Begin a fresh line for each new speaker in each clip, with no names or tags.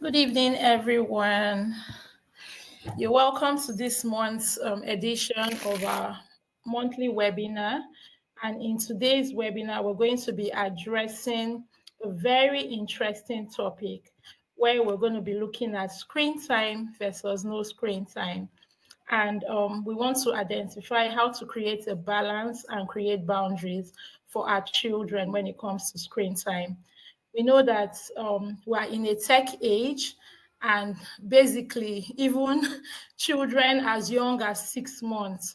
Good evening, everyone. You're welcome to this month's edition of our monthly webinar. And in today's webinar, we're going to be addressing a very interesting topic where we're going to be looking at screen time versus no screen time. And we want to identify how to create a balance and create boundaries for our children when it comes to screen time. We know that we're in a tech age, and basically, even children as young as 6 months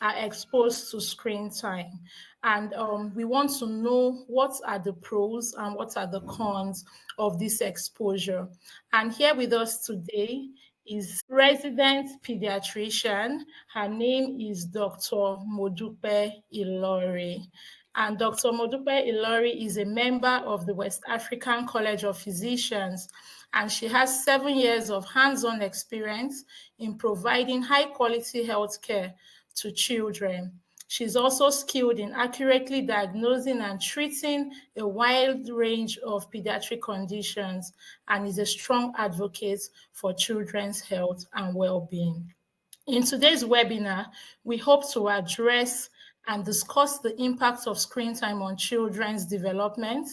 are exposed to screen time. And we want to know what are the pros and what are the cons of this exposure. And here with us today is resident pediatrician. Her name is Dr. Modupe Ilori. And Dr. Modupe Ilori is a member of the West African College of Physicians, and she has 7 years of hands-on experience in providing high-quality healthcare to children. She's also skilled in accurately diagnosing and treating a wide range of pediatric conditions and is a strong advocate for children's health and well-being. In today's webinar, we hope to address and discuss the impact of screen time on children's development.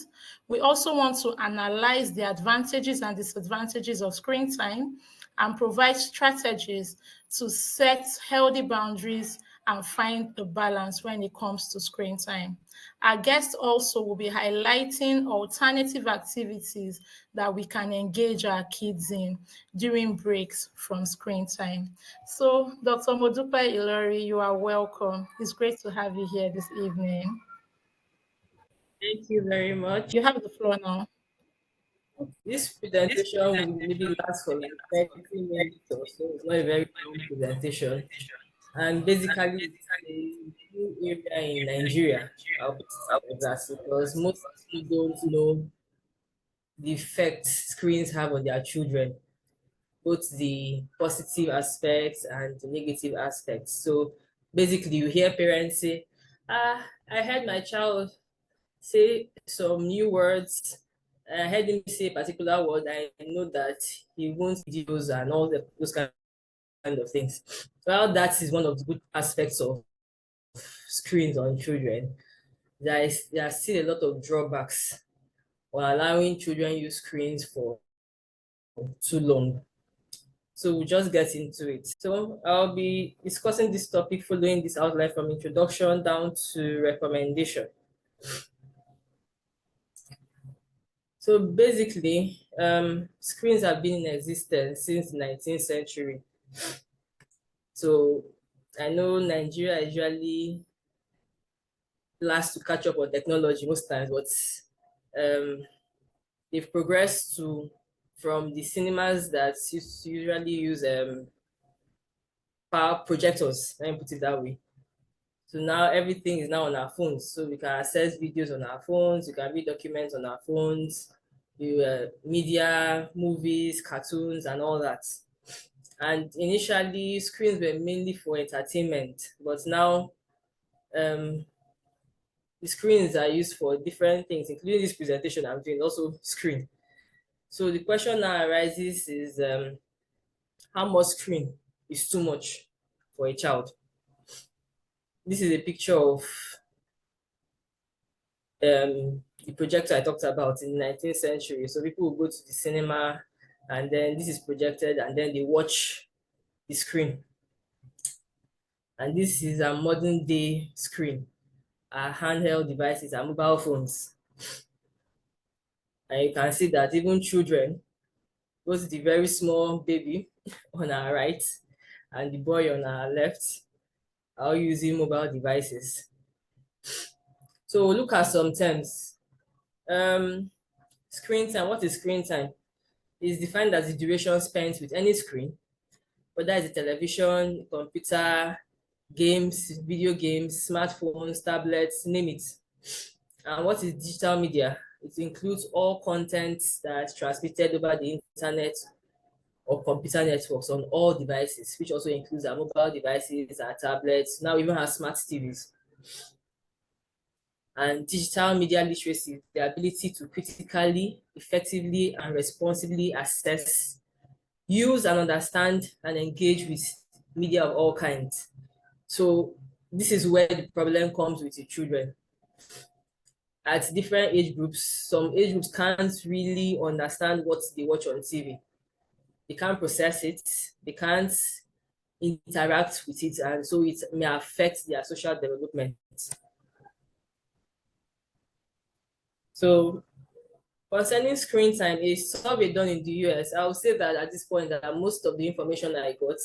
We also want to analyze the advantages and disadvantages of screen time and provide strategies to set healthy boundaries and find a balance when it comes to screen time. Our guest also will be highlighting alternative activities that we can engage our kids in during breaks from screen time. So, Dr. Modupe Ilori, you are welcome. It's great to have you here this evening.
Thank you very much.
You have the floor now.
This presentation will maybe last for like 30 minutes or so. It's not a very long presentation. And basically, it's a new area in Nigeria. I'll put it like that because most people don't know the effect screens have on their children, both the positive aspects and the negative aspects. So basically, you hear parents say, I heard my child say some new words. I heard him say a particular word. I know that he won't videos and those kind of things. Well, that is one of the good aspects of screens on children. There are still a lot of drawbacks on allowing children use screens for too long. So we'll just get into it. So I'll be discussing this topic following this outline from introduction down to recommendation. So basically, screens have been in existence since the 19th century. So I know Nigeria usually last to catch up on technology most times, but they've progressed from the cinemas that usually use power projectors, let me put it that way. So now everything is now on our phones. So we can access videos on our phones, we can read documents on our phones, media, movies, cartoons, and all that. And initially, screens were mainly for entertainment, but now the screens are used for different things, including this presentation I'm doing, also screen. So the question now arises is how much screen is too much for a child? This is a picture of the projector I talked about in the 19th century. So people will go to the cinema and then this is projected and then they watch the screen. And this is a modern day screen, our handheld devices, our mobile phones. And you can see that even children, both the very small baby on our right and the boy on our left, are using mobile devices. So we'll look at some terms. Screen time. What is screen time? Is defined as the duration spent with any screen, whether it's a television, computer, games, video games, smartphones, tablets, name it. And what is digital media? It includes all content that's transmitted over the internet or computer networks on all devices, which also includes our mobile devices, our tablets, now even our smart TVs. and digital media literacy, the ability to critically, effectively, and responsibly assess, use and understand and engage with media of all kinds. So this is where the problem comes with the children. At different age groups, some age groups can't really understand what they watch on TV. They can't process it, they can't interact with it, and so it may affect their social development. So concerning screen time, a survey done in the US, I would say that at this point that most of the information I got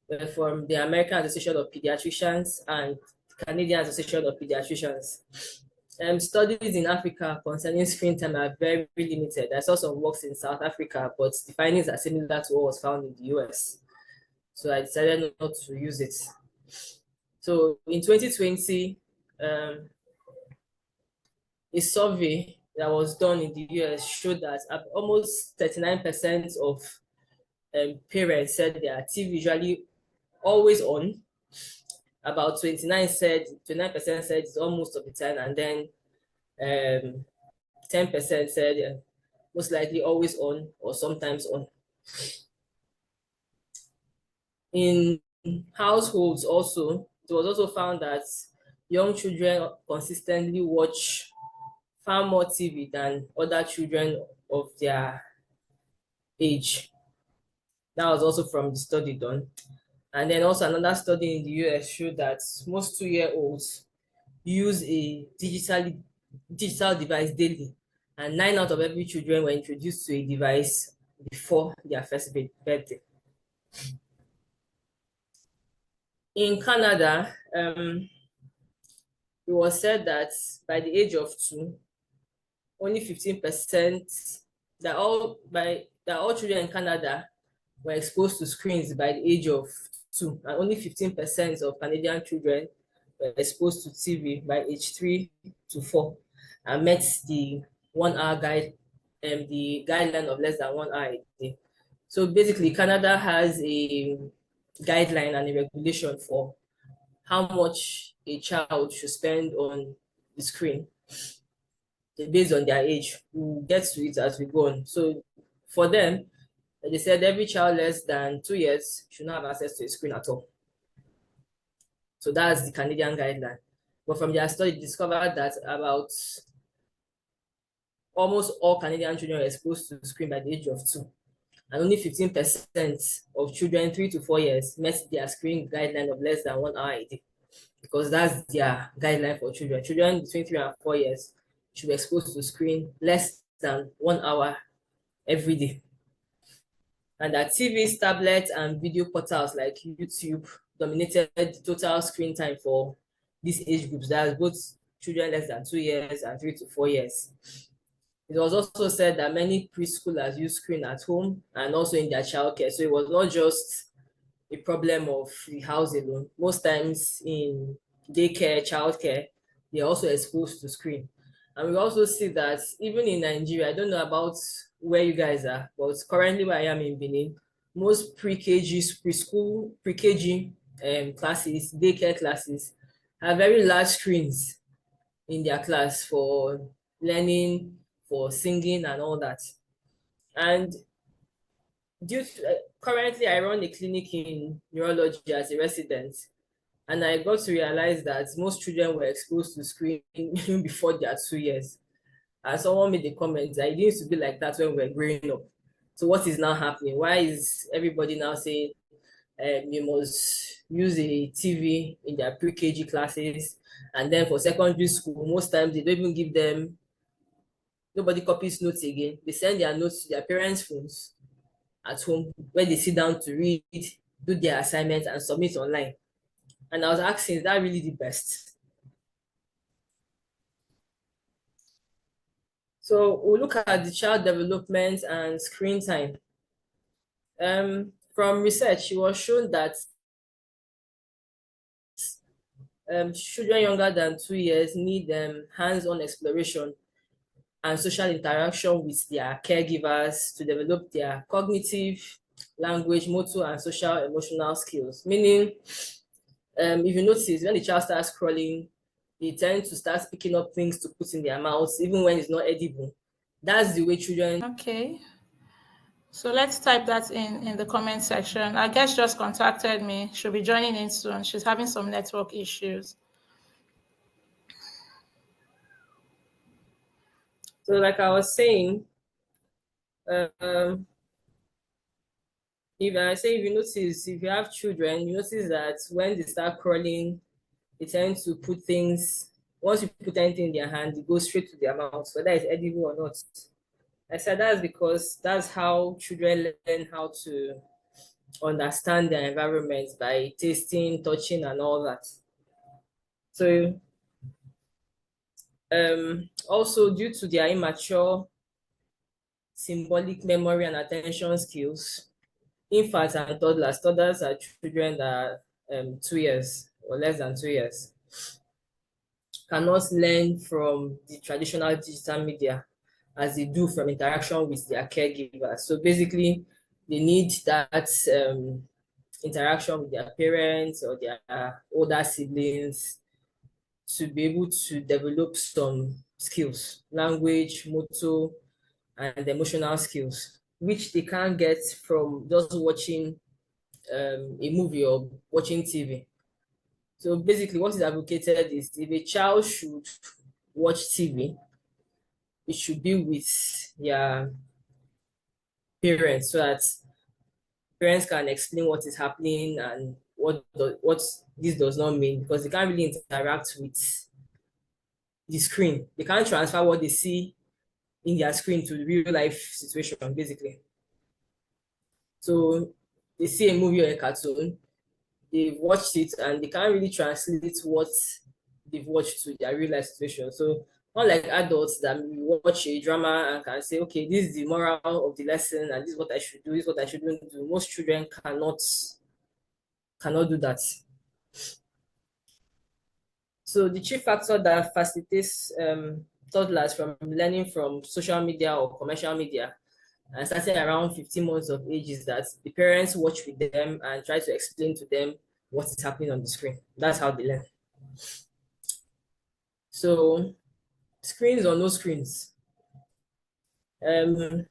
were from the American Association of Pediatricians and Canadian Association of Pediatricians. Studies in Africa concerning screen time are very limited. I saw some works in South Africa, but the findings are similar to what was found in the US. So I decided not to use it. So in 2020, a survey that was done in the US showed that almost 39% of parents said their TV usually always on. About 29% said it's almost of the time, and then 10% said most likely always on or sometimes on. In households also, it was also found that young children consistently watch far more TV than other children of their age. That was also from the study done. And then also another study in the US showed that most 2-year-olds use a digital device daily, and 9 out of every children were introduced to a device before their first birthday. In Canada, it was said that by the age of 2, only 15% that all children in Canada were exposed to screens by the age of 2, and only 15% of Canadian children were exposed to TV by age 3 to 4, and met the 1 hour the guideline of less than 1 hour a day. So basically, Canada has a guideline and a regulation for how much a child should spend on the screen based on their age. We'll get to it as we go on. So for them, they said every child less than 2 years should not have access to a screen at all. So that's the Canadian guideline. But from their study, they discovered that about almost all Canadian children were exposed to the screen by the age of 2. And only 15% of children 3 to 4 years met their screen guideline of less than 1 hour a day, because that's their guideline for children. Children between 3 and 4 years should be exposed to screen less than 1 hour every day. And that TVs, tablets, and video portals like YouTube dominated total screen time for these age groups. That's both children less than 2 years and 3 to 4 years. It was also said that many preschoolers use screen at home and also in their childcare. So it was not just a problem of the house alone. Most times in daycare, childcare, they're also exposed to screen. And we also see that even in Nigeria, I don't know about where you guys are, but currently where I am in Benin, most pre-KG, preschool, pre-KG classes, daycare classes, have very large screens in their class for learning, for singing and all that. And currently I run a clinic in neurology as a resident, and I got to realize that most children were exposed to screen even before their 2 years. And someone made the comment that it used to be like that when we were growing up. So what is now happening? Why is everybody now saying you must use a TV in their pre-KG classes, and then for secondary school, most times they don't even give them, nobody copies notes again. They send their notes to their parents' phones at home, where they sit down to read, do their assignments, and submit online. And I was asking, is that really the best? So we'll look at the child development and screen time. From research, it was shown that children younger than 2 years need hands-on exploration and social interaction with their caregivers to develop their cognitive, language, motor, and social emotional skills. Meaning, if you notice, when the child starts crawling they tend to start picking up things to put in their mouths, even when it's not edible. That's the way children.
Okay. So let's type that in the comment section. Our guest just contacted me. She'll be joining in soon. She's having some network issues.
So, like I was saying, um, if you notice, if you have children, you notice that when they start crawling, they tend to put things. Once you put anything in their hand, it goes straight to their mouth, whether it's edible or not. I said that's because that's how children learn how to understand their environment by tasting, touching, and all that. So, also due to their immature symbolic memory and attention skills, infants and toddlers are children that are 2 years or less than 2 years, cannot learn from the traditional digital media as they do from interaction with their caregivers. So basically, they need that interaction with their parents or their older siblings to be able to develop some skills, language, motor, and emotional skills, which they can't get from just watching a movie or watching TV. So basically, what is advocated is if a child should watch TV, it should be with their parents so that parents can explain what is happening and what this does not mean, because they can't really interact with the screen. They can't transfer what they see in their screen to the real life situation, basically. So they see a movie or a cartoon, they've watched it, and they can't really translate what they've watched to their real life situation. So unlike adults that watch a drama and can say, okay, this is the moral of the lesson, and this is what I should do, this is what I shouldn't do. Most children cannot do that. So the chief factor that facilitates toddlers from learning from social media or commercial media and starting around 15 months of age is that the parents watch with them and try to explain to them what is happening on the screen. That's how they learn. So screens or no screens. Um,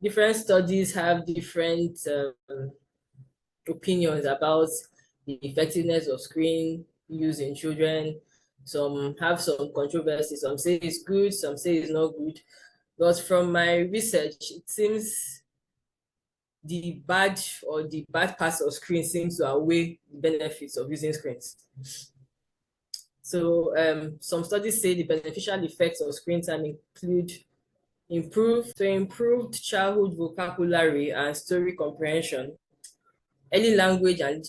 Different studies have different opinions about the effectiveness of screen use in children. Some have some controversy. Some say it's good, some say it's not good. But from my research, it seems the bad parts of screen seems to outweigh the benefits of using screens. So some studies say the beneficial effects of screen time include improved childhood vocabulary and story comprehension, early language and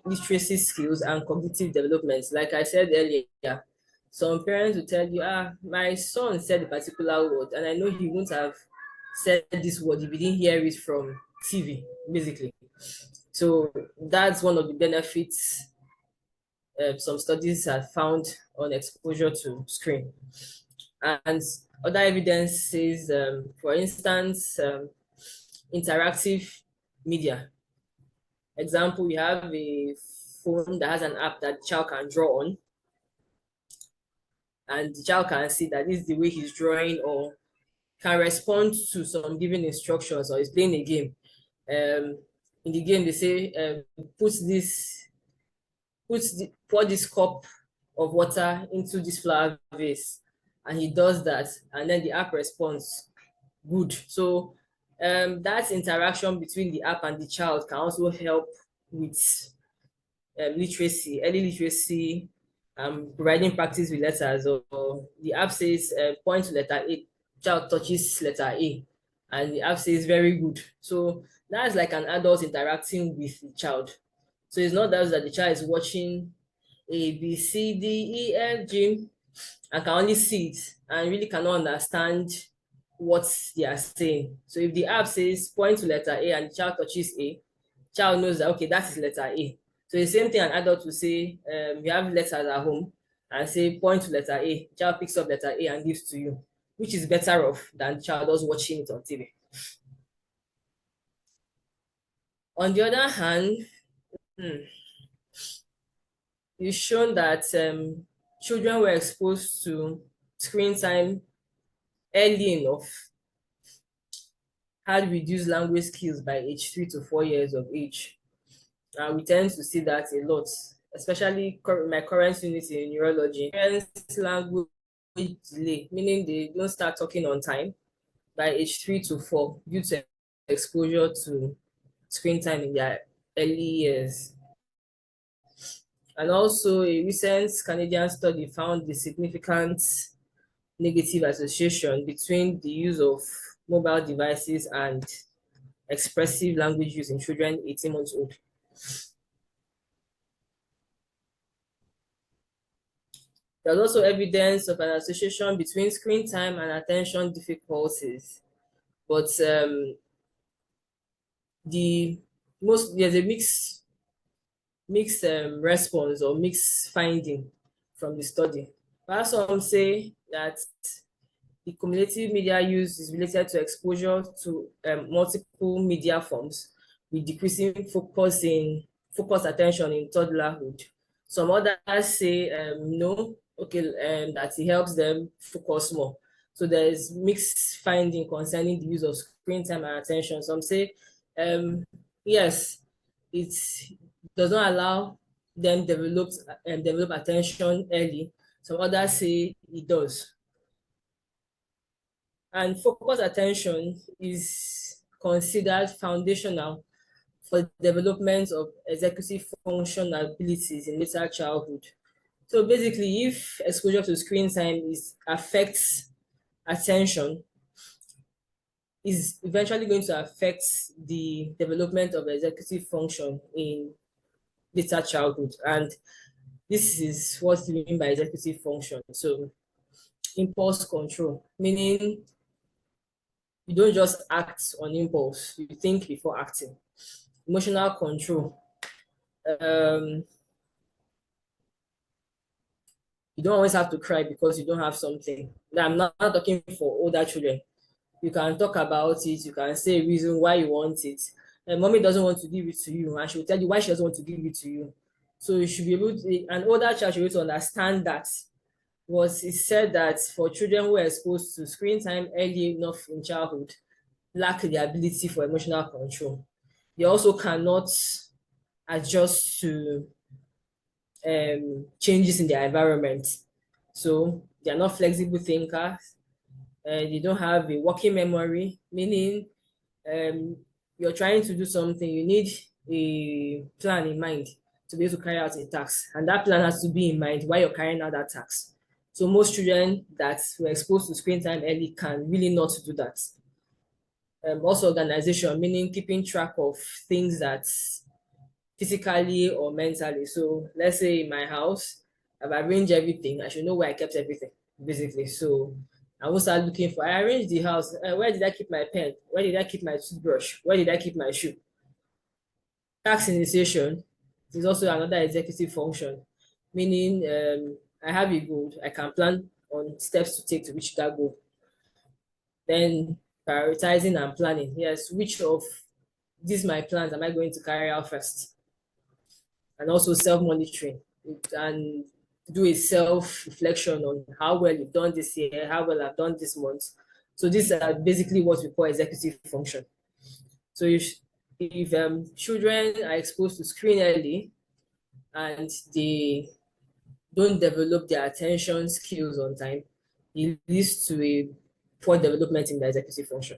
literacy skills, and cognitive development. Like I said earlier, some parents will tell you, my son said a particular word, and I know he wouldn't have said this word if he didn't hear it from TV, basically. So that's one of the benefits some studies have found on exposure to screen. And other evidence says, for instance, interactive media. Example, you have a phone that has an app that the child can draw on, and the child can see that this is the way he's drawing, or can respond to some given instructions, or is playing a game. In the game, they say, pour this cup of water into this flower vase, and he does that, and then the app responds good. So that interaction between the app and the child can also help with literacy, early literacy, providing practice with letters. Or the app says point to letter A, child touches letter A, and the app says very good. So that's like an adult interacting with the child. So it's not that the child is watching A, B, C, D, E, F, G, and can only see it and really cannot understand what they are saying. So if the app says point to letter A and the child touches A, child knows that okay, that is letter A. So the same thing an adult will say, you have letters at home and say point to letter A, child picks up letter A and gives to you, which is better off than the child just watching it on TV. On the other hand, it's shown that children were exposed to screen time early enough had reduced language skills by age 3 to 4 years of age. And we tend to see that a lot, especially my current unit in neurology. Parents' language delay, meaning they don't start talking on time by age 3 to 4 due to exposure to screen time in their early years. And also, a recent Canadian study found the significant negative association between the use of mobile devices and expressive language use in children 18 months old. There's also evidence of an association between screen time and attention difficulties, but there's a mixed response or mixed finding from the study. While some say that the cumulative media use is related to exposure to multiple media forms with decreasing focus attention in toddlerhood. Some others say no, okay, that it helps them focus more. So there's mixed finding concerning the use of screen time and attention. Some say yes, it does not allow them develop attention early. Some others say it does. And focus attention is considered foundational for development of executive function abilities in later childhood. So basically, if exposure to screen time affects attention, is eventually going to affect the development of executive function in later childhood. And this is what we mean by executive function. So impulse control, meaning you don't just act on impulse, you think before acting. Emotional control. You don't always have to cry because you don't have something. Now, I'm not talking for older children. You can talk about it, you can say a reason why you want it. And mommy doesn't want to give it to you, and she will tell you why she doesn't want to give it to you. So you should be able to, an older child should be able to understand that. Was it said that for children who are exposed to screen time early enough in childhood, lack the ability for emotional control. They also cannot adjust to changes in their environment. So they are not flexible thinkers. They don't have a working memory, meaning you're trying to do something, you need a plan in mind to be able to carry out a task. And that plan has to be in mind while you're carrying out that task. So most children that were exposed to screen time early can really not do that. Also organization, meaning keeping track of things that physically or mentally. So let's say in my house, I've arranged everything. I should know where I kept everything, basically. So I will start looking for, I arranged the house. Where did I keep my pen? Where did I keep my toothbrush? Where did I keep my shoe? Task initiation is also another executive function, meaning I have a goal. I can plan on steps to take to reach that goal. Then prioritizing and planning. Yes, which of these my plans am I going to carry out first? And also self-monitoring and do a self-reflection on how well you've done this year, how well I've done this month. So these are basically what we call executive function. So if children are exposed to screen early and they don't develop their attention skills on time, it leads to a poor development in the executive function.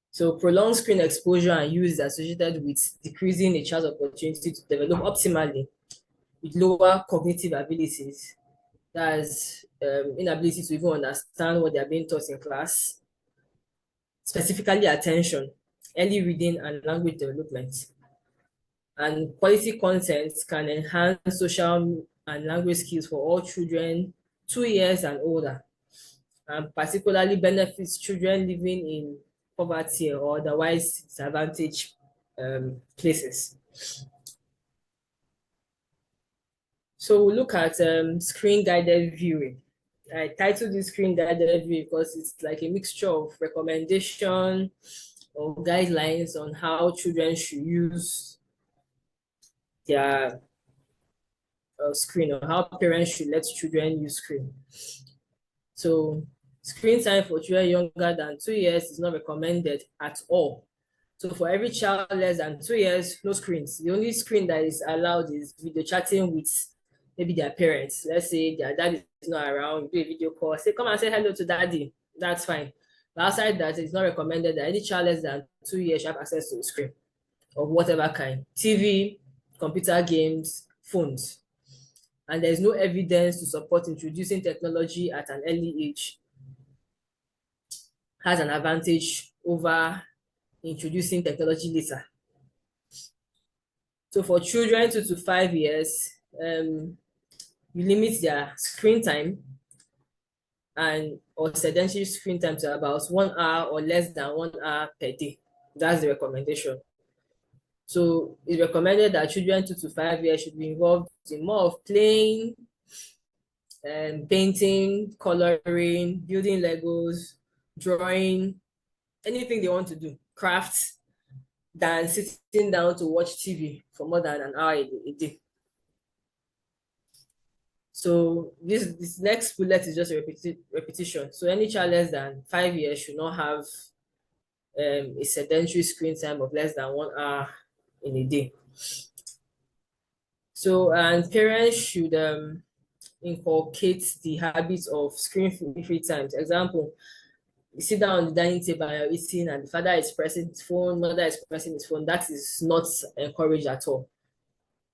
So prolonged screen exposure and use is associated with decreasing a child's opportunity to develop optimally with lower cognitive abilities. That's inability to even understand what they are being taught in class, specifically attention, early reading, and language development. And quality content can enhance social and language skills for all children 2 years and older, and particularly benefits children living in poverty or otherwise disadvantaged places. So we'll look at screen guided viewing. I titled this screen guided viewing because it's like a mixture of recommendation or guidelines on how children should use their screen, or how parents should let children use screen. So screen time for children younger than 2 years is not recommended at all. So for every child less than 2 years, no screens. The only screen that is allowed is video chatting with maybe their parents. Let's say their dad is not around, do a video call, say, come and say hello to daddy. That's fine. But outside that, it's not recommended that any child less than 2 years should have access to a screen of whatever kind. TV, computer games, phones. And there's no evidence to support introducing technology at an early age has an advantage over introducing technology later. So for children 2 to 5 years, you limit their screen time and or sedentary screen time to about 1 hour or less than 1 hour per day. That's the recommendation. So it's recommended that children 2 to 5 years should be involved in more of playing, painting, coloring, building Legos, drawing, anything they want to do, crafts, than sitting down to watch TV for more than an hour a day. So this next bullet is just a repetition. So any child less than 5 years should not have a sedentary screen time of less than 1 hour in a day. So and parents should inculcate the habits of screen-free times. Example, you sit down on the dining table and you're eating and the father is pressing his phone, mother is pressing his phone. That is not encouraged at all.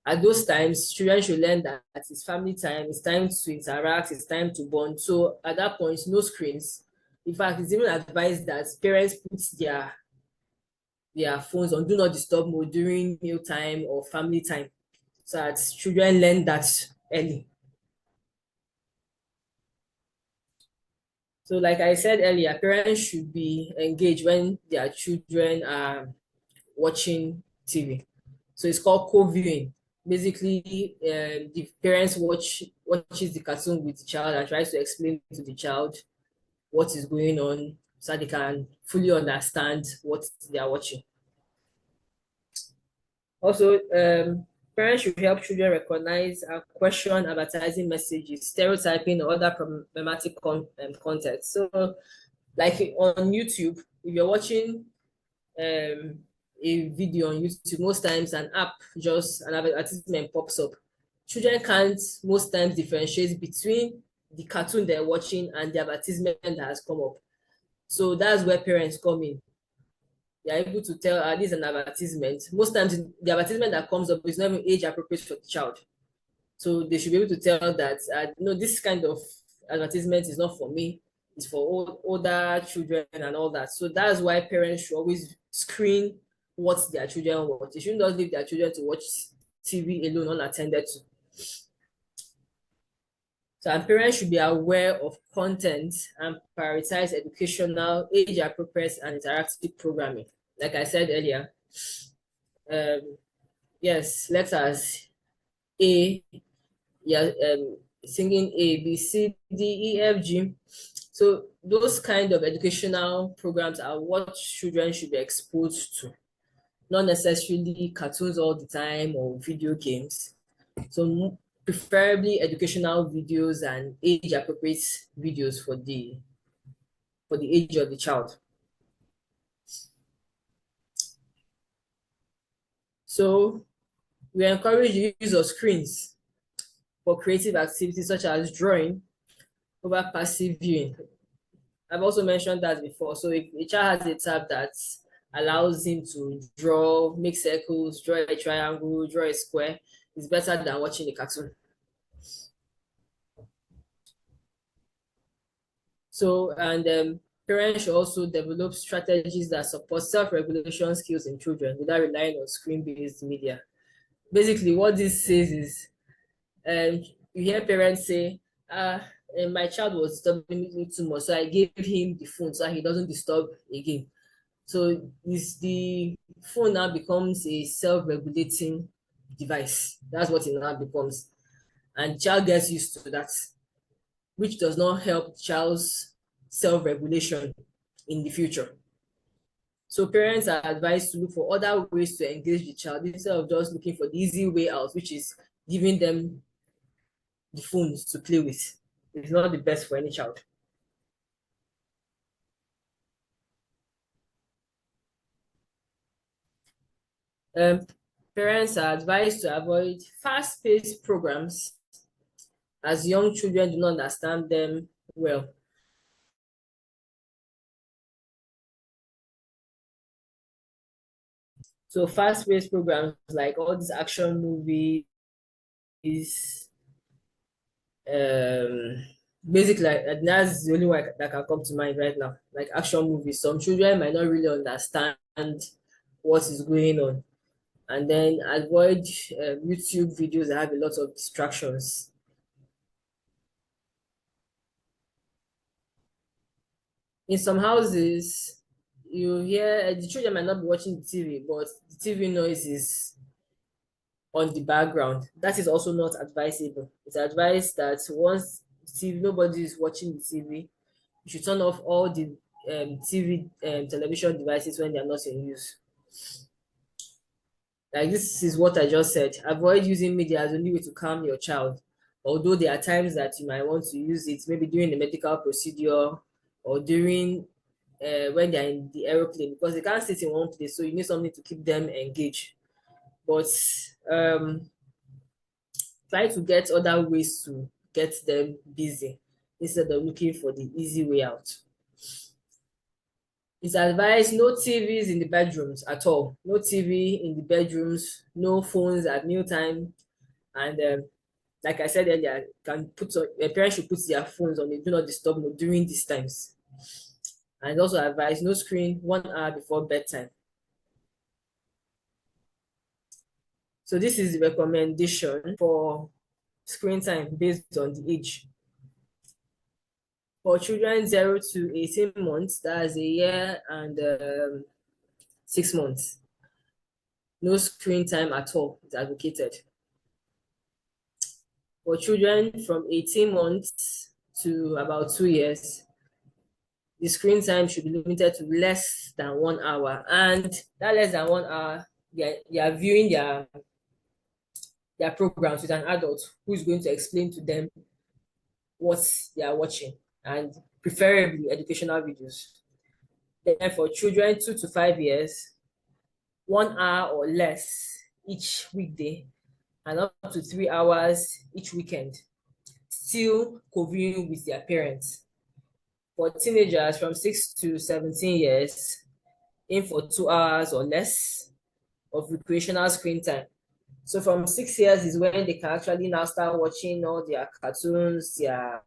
At those times, children should learn that it's family time, it's time to interact, it's time to bond. So at that point, no screens. In fact, it's even advised that parents put their phones on do not disturb mode during meal time or family time, so that children learn that early. So like I said earlier, parents should be engaged when their children are watching TV. So it's called co-viewing. Basically, the parents watches the cartoon with the child and tries to explain to the child what is going on so they can fully understand what they are watching. Also, parents should help children recognize and question advertising messages, stereotyping, or other problematic content. So, like on YouTube, if you're watching a video on YouTube, most times an advertisement pops up. Children can't most times differentiate between the cartoon they're watching and the advertisement that has come up. So that's where parents come in. They're able to tell, this is an advertisement. Most times the advertisement that comes up is not even age appropriate for the child. So they should be able to tell that, no, this kind of advertisement is not for me. It's for older children and all that. So that's why parents should always screen what their children watch. They shouldn't just leave their children to watch TV alone, unattended to. So and parents should be aware of content and prioritize educational, age-appropriate, and interactive programming. Like I said earlier, yes, letters A, yeah, singing A, B, C, D, E, F, G. So those kind of educational programs are what children should be exposed to, not necessarily cartoons all the time or video games. So preferably educational videos and age-appropriate videos for the age of the child. So we encourage the use of screens for creative activities such as drawing over passive viewing. I've also mentioned that before. So if a child has a tab that allows him to draw, make circles, draw a triangle, draw a square, it's better than watching a cartoon. So, and parents should also develop strategies that support self-regulation skills in children without relying on screen-based media. Basically, what this says is, you hear parents say, my child was disturbing me too much, so I gave him the phone so he doesn't disturb again. So the phone now becomes a self-regulating device. That's what it now becomes. And the child gets used to that, which does not help the child's self-regulation in the future. So parents are advised to look for other ways to engage the child instead of just looking for the easy way out, which is giving them the phones to play with. It's not the best for any child. Parents are advised to avoid fast-paced programs as young children do not understand them well. So fast-paced programs like all these action movies, basically that's the only one that can come to mind right now. Like action movies, some children might not really understand what is going on, and then avoid YouTube videos that have a lot of distractions. In some houses, you hear the children might not be watching the TV, but the TV noise is on the background. That is also not advisable. It's advised that once TV, nobody is watching the TV, you should turn off all the TV television devices when they are not in use. Like this is what I just said. Avoid using media as only way to calm your child. Although there are times that you might want to use it, maybe during the medical procedure or during when they're in the aeroplane, because they can't sit in one place, so you need something to keep them engaged. But try to get other ways to get them busy instead of looking for the easy way out. It's advised no TVs in the bedrooms at all. No TV in the bedrooms, no phones at mealtime. And like I said earlier, parents should put their phones on the do not disturb mode during these times. And also advise no screen 1 hour before bedtime. So this is the recommendation for screen time based on the age. For children 0 to 18 months, that's a year and 6 months. No screen time at all is advocated. For children from 18 months to about 2 years, the screen time should be limited to less than 1 hour. And that less than 1 hour, they are viewing their programs with an adult who is going to explain to them what they are watching, and preferably educational videos. Then for children 2 to 5 years, 1 hour or less each weekday and up to 3 hours each weekend, still convening with their parents. For teenagers from 6 to 17 years, aim for 2 hours or less of recreational screen time. So from 6 years is when they can actually now start watching all their cartoons, their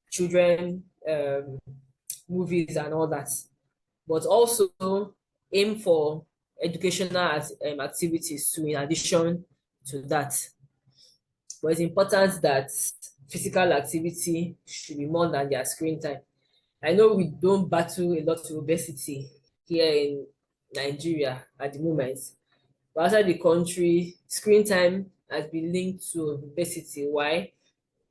children movies and all that. But also aim for educational activities too, in addition to that. But it's important that physical activity should be more than their screen time. I know we don't battle a lot with obesity here in Nigeria at the moment, but outside the country, screen time has been linked to obesity. Why?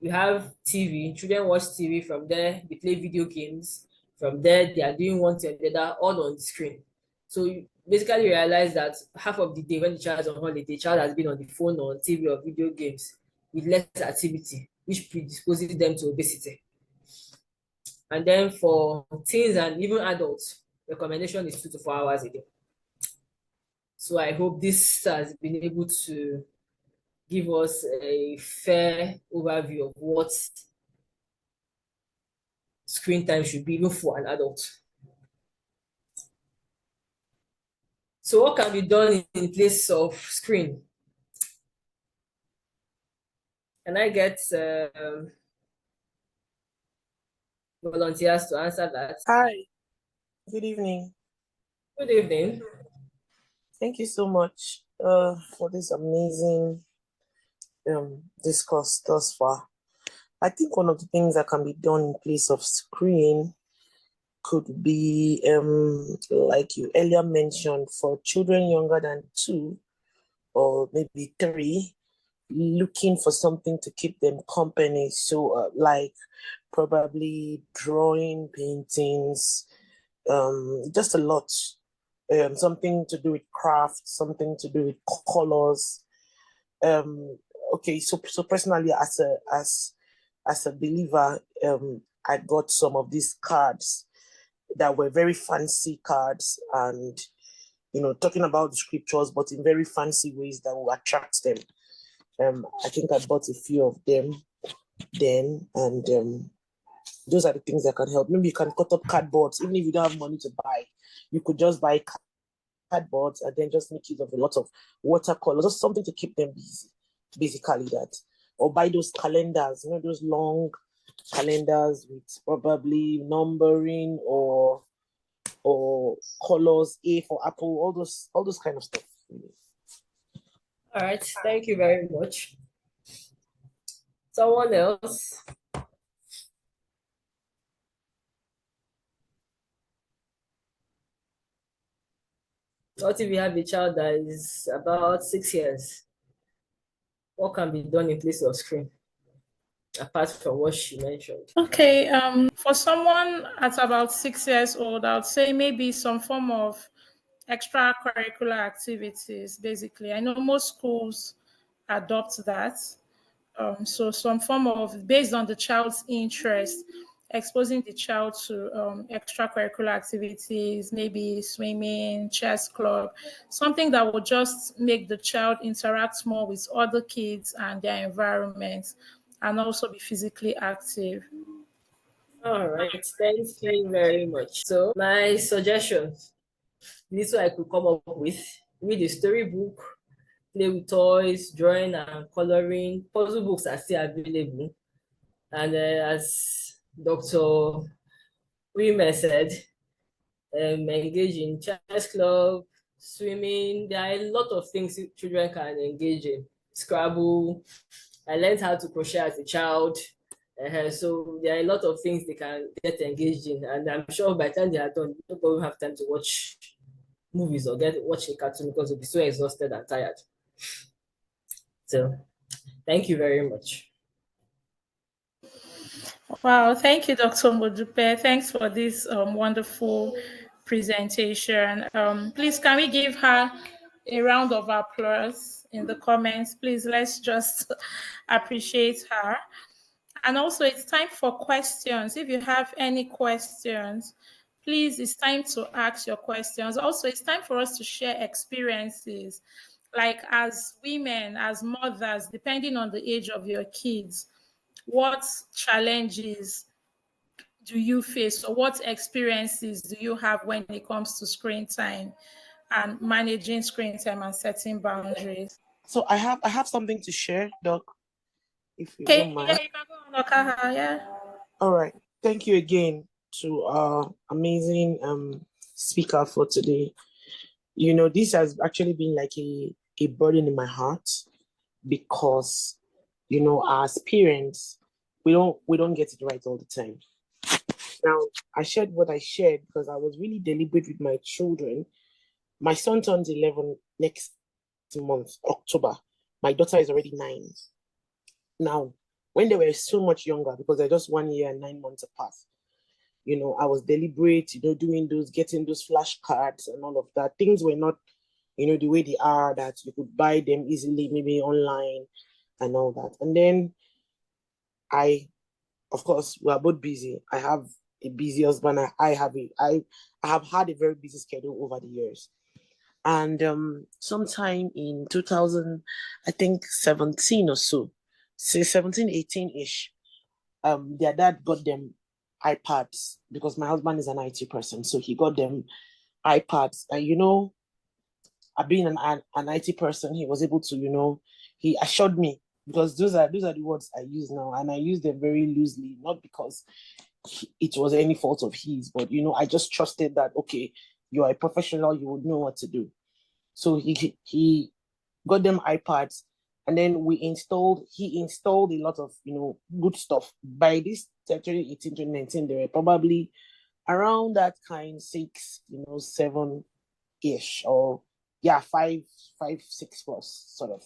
You have TV, children watch TV, from there they play video games, from there they are doing one thing or the other all on the screen. So you basically realize that half of the day when the child is on holiday, the child has been on the phone or on TV or video games with less activity, which predisposes them to obesity. And then for teens and even adults, recommendation is 2 to 4 hours a day. So I hope this has been able to give us a fair overview of what screen time should be even for an adult. So what can be done in place of screen? Can I get volunteers to answer that?
Hi, good evening.
Good evening.
Thank you so much for this amazing discourse thus far. I think one of the things that can be done in place of screen could be, like you earlier mentioned, for children younger than 2 or maybe 3, looking for something to keep them company. So like probably drawing, paintings, just a lot. Something to do with craft, something to do with colors. okay, so personally, as a believer, I got some of these cards that were very fancy cards, and talking about the scriptures, but in very fancy ways that will attract them. I think I bought a few of them then, and those are the things that can help. Maybe you can cut up cardboards, even if you don't have money to buy. You could just buy cardboards and then just make use of a lot of watercolors or something to keep them busy. Basically that. Or buy those calendars, those long calendars with probably numbering or colors, A for apple, all those kind of stuff.
All right, thank you very much. Someone else? What if you have a child that is about 6 years? What can be done in place of screen, apart from what she mentioned?
Okay, for someone at about 6 years old, I would say maybe some form of extracurricular activities, basically. I know most schools adopt that. So some form of, based on the child's interest, exposing the child to extracurricular activities, maybe swimming, chess club, something that will just make the child interact more with other kids and their environment, and also be physically active.
All right, thank you very much. So my suggestions, this is what I could come up with. Read a storybook, play with toys, drawing and coloring. Puzzle books are still available. And as Dr. Wimmer said, engage in chess club, swimming. There are a lot of things children can engage in. Scrabble. I learned how to crochet as a child. So there are a lot of things they can get engaged in. And I'm sure by the time they are done, nobody will have time to watch movies or watch a cartoon because they'll be so exhausted and tired. So thank you very much.
Wow, thank you, Dr. Modupe. Thanks for this wonderful presentation. Please, can we give her a round of applause in the comments? Please, let's just appreciate her. And also, it's time for questions. If you have any questions, please, it's time to ask your questions. Also, it's time for us to share experiences, like as women, as mothers, depending on the age of your kids. What challenges do you face, or what experiences do you have when it comes to screen time and managing screen time and setting boundaries?
So I have something to share, Doc, if you
Okay,
don't mind.
yeah, you can go on, Okaha, yeah.
All right. Thank you again to our amazing speaker for today. This has actually been like a burden in my heart because, as parents, we don't get it right all the time. Now, I shared what I shared because I was really deliberate with my children. My son turns 11 next month, October. My daughter is already 9. Now, when they were so much younger, because they're just 1 year and 9 months apart, I was deliberate, getting those flashcards and all of that. Things were not, the way they are, that you could buy them easily, maybe online and all that. And then of course, we are both busy. I have a busy husband. I have had a very busy schedule over the years. And sometime in 2000, I think 17 or so, say 17, 18-ish, their dad got them iPads because my husband is an IT person. So he got them iPads. And, being an IT person, he was able to, he assured me, because those are the words I use now, and I use them very loosely, not because it was any fault of his, but I just trusted that, okay, you are a professional, you would know what to do. So he got them iPads, and then he installed a lot of good stuff. By this 2018, 2019, they were probably around that kind, 6, 7-ish, or yeah, 5, 6 plus sort of.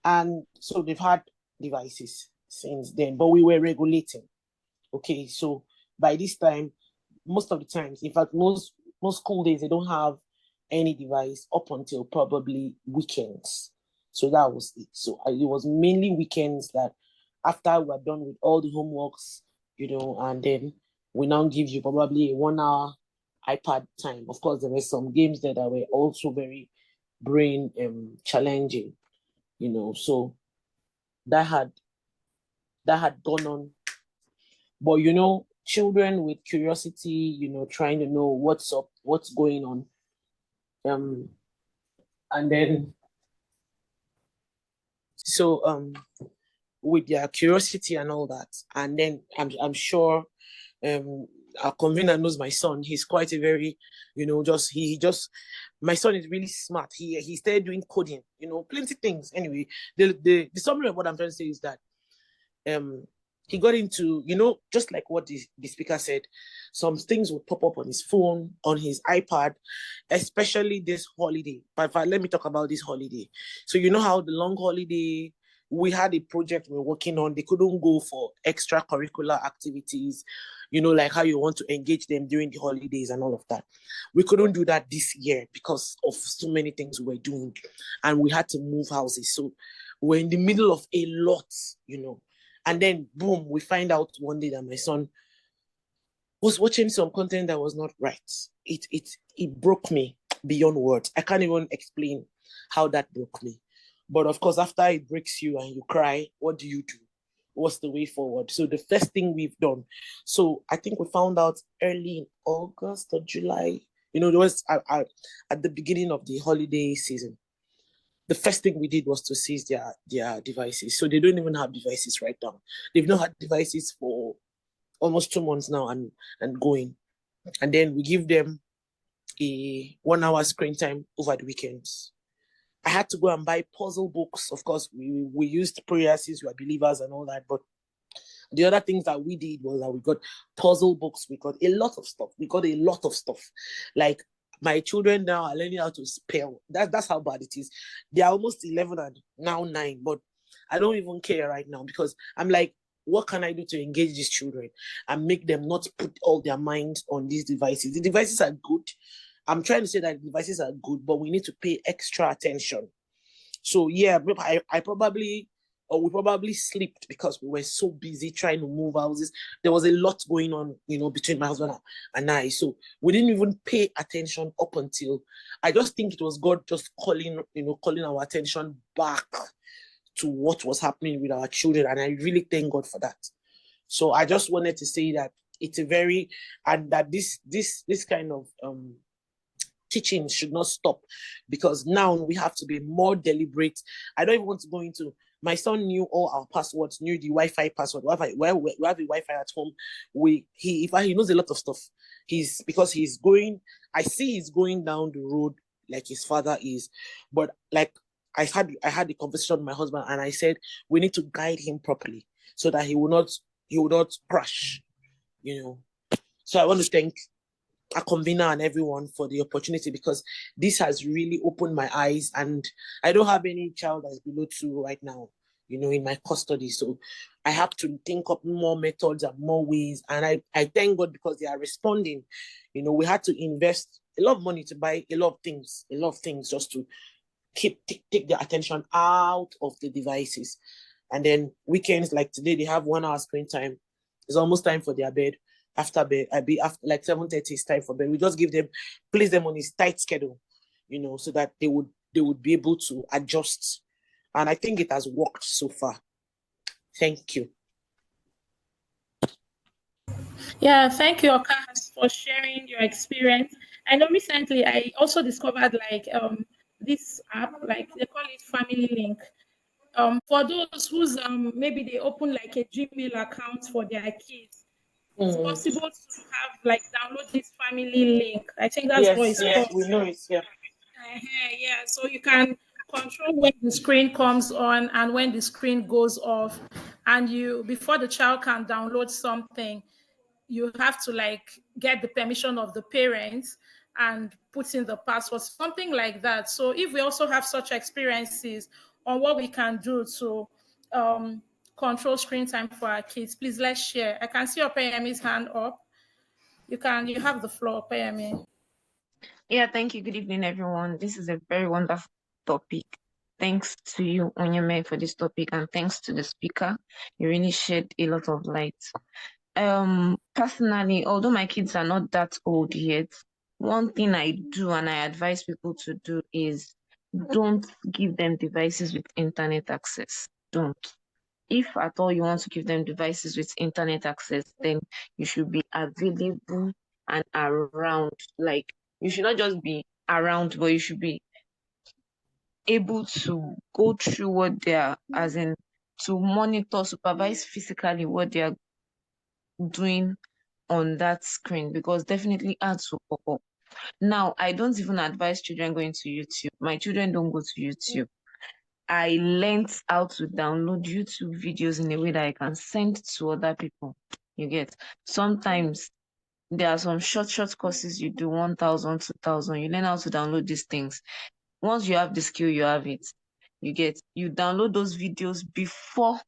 And so they've had devices since then, but we were regulating. Okay, so by this time, most of the times, in fact, most school days, they don't have any device up until probably weekends. So that was it. So it was mainly weekends that after we're done with all the homeworks, and then we now give you probably a 1 hour iPad time. Of course, there were some games there that were also very brain challenging, so that had gone on. But children with curiosity, trying to know what's up, what's going on. And then so with their curiosity and all that, and then I'm sure our convener knows my son. He's quite a very, my son is really smart. He started doing coding, plenty things. Anyway, the summary of what I'm trying to say is that he got into, just like what the speaker said, some things would pop up on his phone, on his iPad, especially this holiday. But let me talk about this holiday. So how the long holiday, we had a project we were working on. They couldn't go for extracurricular activities, like how you want to engage them during the holidays and all of that. We couldn't do that this year because of so many things we were doing, and we had to move houses. So we're in the middle of a lot, and then boom, we find out one day that my son was watching some content that was not right. It broke me beyond words. I can't even explain how that broke me. But of course, after it breaks you and you cry, what do you do? What's the way forward? So the first thing we've done, so I think we found out early in August or July, there was at the beginning of the holiday season. The first thing we did was to seize their devices. So they don't even have devices right now. They've not had devices for almost 2 months now and going. And then we give them a 1 hour screen time over the weekends. I had to go and buy puzzle books. Of course, we used prayer since we are believers and all that. But the other things that we did was that we got puzzle books. We got a lot of stuff. Like my children now are learning how to spell. That's how bad it is. They are almost 11 and now 9. But I don't even care right now because I'm like, what can I do to engage these children and make them not put all their minds on these devices? The devices are good. I'm trying to say that devices are good, but we need to pay extra attention. So yeah, we probably slept because we were so busy trying to move houses. There was a lot going on, between my husband and I. So we didn't even pay attention up until, I just think it was God just calling our attention back to what was happening with our children. And I really thank God for that. So I just wanted to say that it's and that this kind of teaching should not stop, because now we have to be more deliberate. I don't even want to go into, my son knew all our passwords, knew the Wi-Fi password. We have a Wi-Fi at home. He knows a lot of stuff. I see he's going down the road like his father is, but like I had the conversation with my husband and I said we need to guide him properly so that he will not crash, So I want to thank a convener and everyone for the opportunity, because this has really opened my eyes, and I don't have any child that's below 2 right now, in my custody. So I have to think up more methods and more ways. And I thank God because they are responding. We had to invest a lot of money to buy a lot of things just to take their attention out of the devices. And then weekends like today, they have 1 hour screen time. It's almost time for their bed. After bed, after like 7:30, it's time for bed. We just place them on a tight schedule, so that they would be able to adjust. And I think it has worked so far. Thank you.
Yeah, thank you, Okas, for sharing your experience. I know recently I also discovered this app, like they call it Family Link. For those who's maybe they open like a Gmail account for their kids, it's possible to have download this Family Link. I think that's what it's called.
We know it. Yeah.
Yeah, so you can control when the screen comes on and when the screen goes off, and before the child can download something, you have to get the permission of the parents and put in the password, something like that. So if we also have such experiences on what we can do to control screen time for our kids, please let's share. I can see Opeyemi's hand up. You have the floor, Opeyemi.
Yeah, thank you. Good evening, everyone. This is a very wonderful topic. thanks to you, Onyeme, for this topic, and thanks to the speaker. You really shed a lot of light. Personally, although my kids are not that old yet, one thing I do and I advise people to do is don't give them devices with internet access. Don't. If at all you want to give them devices with internet access, then you should be available and around. Like, you should not just be around, but you should be able to go through what they are, as in to monitor, supervise physically what they are doing on that screen, because definitely ads will pop up. Now, I don't even advise children going to YouTube. My children don't go to YouTube. I learned how to download YouTube videos in a way that I can send to other people. You get, sometimes there are some short courses you do 1,000, 2,000. You learn how to download these things. Once you have the skill, you have it. You get, you download those videos before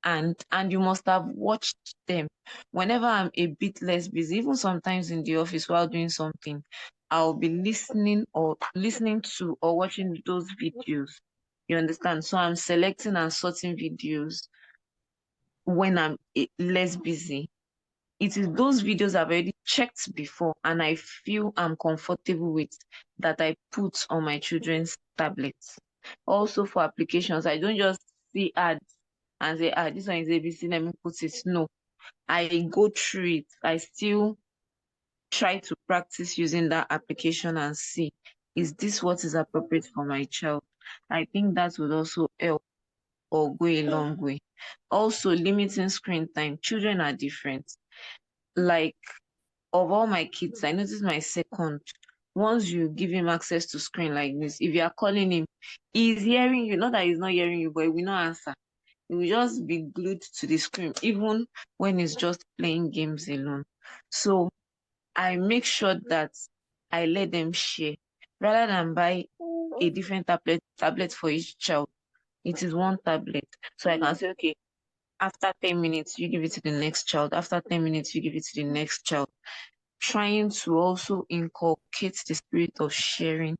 and you must have watched them. Whenever I'm a bit less busy, even sometimes in the office while doing something, I'll be listening to or watching those videos. You understand? So I'm selecting and sorting videos when I'm less busy. It is those videos I've already checked before and I feel I'm comfortable with that I put on my children's tablets. Also for applications, I don't just see ads and say, this one is ABC, let me put it. No, I go through it. I still try to practice using that application and see, is this what is appropriate for my child? I think that would also help or go a long way. Also, limiting screen time. Children are different. Like, of all my kids, I noticed my second, once you give him access to screen like this, if you are calling him, he's hearing you. Not that he's not hearing you, but he will not answer. He will just be glued to the screen, even when he's just playing games alone. So I make sure that I let them share. Rather than buy a different tablet for each child, it is one tablet. So I can say, okay, after 10 minutes, you give it to the next child. After 10 minutes, you give it to the next child. Trying to also inculcate the spirit of sharing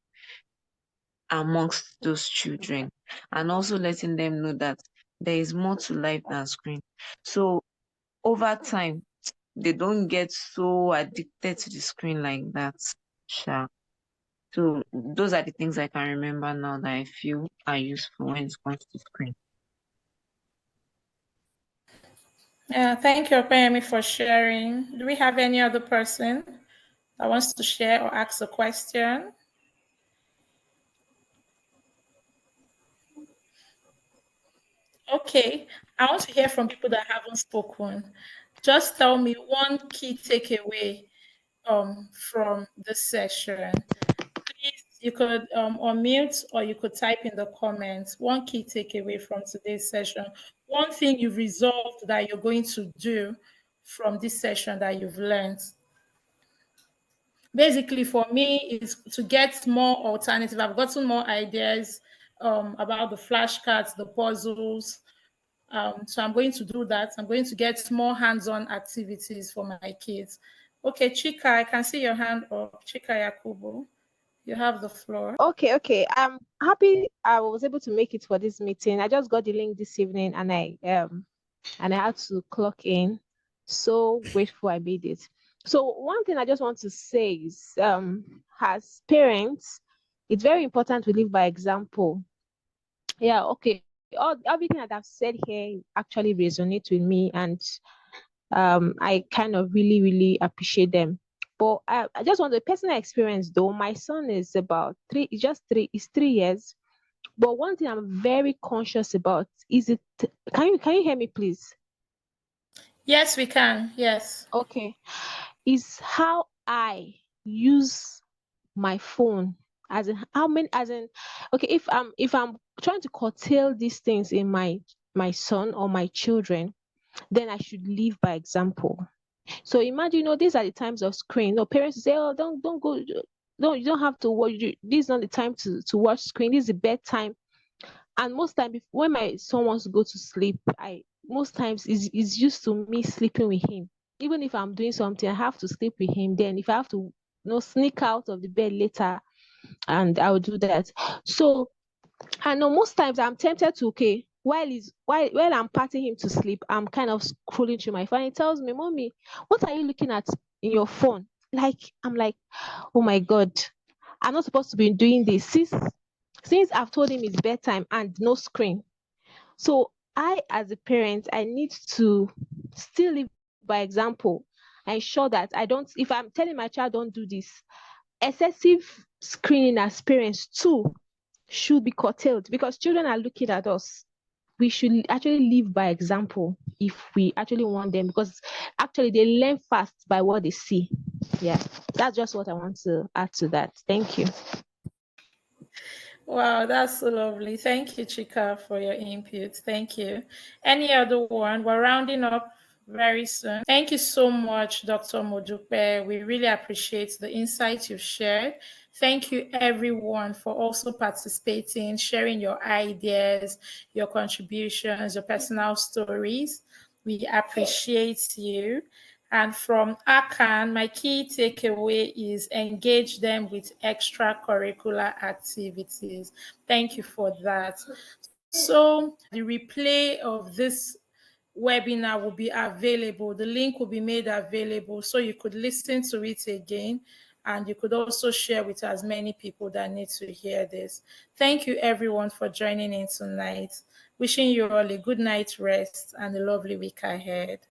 amongst those children, and also letting them know that there is more to life than screen. So over time, they don't get so addicted to the screen like that. Sure. So those are the things I can remember now that I feel are useful when it comes to screen.
Yeah, thank you, Opeyemi, for sharing. Do we have any other person that wants to share or ask a question? Okay, I want to hear from people that haven't spoken. Just tell me one key takeaway from this session. Please, you could unmute or you could type in the comments. One key takeaway from today's session. One thing you've resolved that you're going to do from this session that you've learned. Basically, for me, is to get more alternative. I've gotten more ideas about the flashcards, the puzzles. So I'm going to do that. I'm going to get more hands-on activities for my kids. Okay, Chika, I can see your hand up. Chika Yakubu, you have the floor.
Okay. I'm happy I was able to make it for this meeting. I just got the link this evening and I had to clock in. So grateful I made it. So one thing I just want to say is as parents, it's very important to live by example. Yeah, okay. Everything that I've said here actually resonates with me, and I kind of really appreciate them. But I just want a personal experience though. My son is about he's 3 years. But one thing I'm very conscious about is it. Can you hear me, please?
Yes, we can. Yes.
Okay. Is how I use my phone, as in okay, if I'm trying to curtail these things in my son or my children, then I should live by example. So imagine, these are the times of screen. No, parents say, oh, don't go, no, you don't have to watch. This is not the time to watch screen. This is the bedtime. And most time, when my son wants to go to sleep, most times is used to me sleeping with him. Even if I'm doing something, I have to sleep with him. Then if I have to, sneak out of the bed later, and I'll do that. So I know most times I'm tempted to, okay, while I'm patting him to sleep, I'm kind of scrolling through my phone. He tells me, "Mommy, what are you looking at in your phone?" Like, I'm like, oh my God, I'm not supposed to be doing this. Since I've told him it's bedtime and no screen. So I, as a parent, I need to still live by example. I ensure that I don't, if I'm telling my child don't do this, excessive screening as parents too should be curtailed because children are looking at us. We should actually live by example if we actually want them, because actually they learn fast by what they see. Yeah, that's just what I want to add to that. Thank you.
Wow, that's so lovely. Thank you, Chika, for your input. Thank you. Any other one? We're rounding up very soon. Thank you so much, Dr. Modupe. We really appreciate the insights you've shared. Thank you, everyone, for also participating, sharing your ideas, your contributions, your personal stories. We appreciate you. And from Akan, my key takeaway is engage them with extracurricular activities. Thank you for that. So the replay of this webinar will be available. The link will be made available so you could listen to it again, and you could also share with as many people that need to hear this. Thank you everyone for joining in tonight. Wishing you all a good night rest and a lovely week ahead.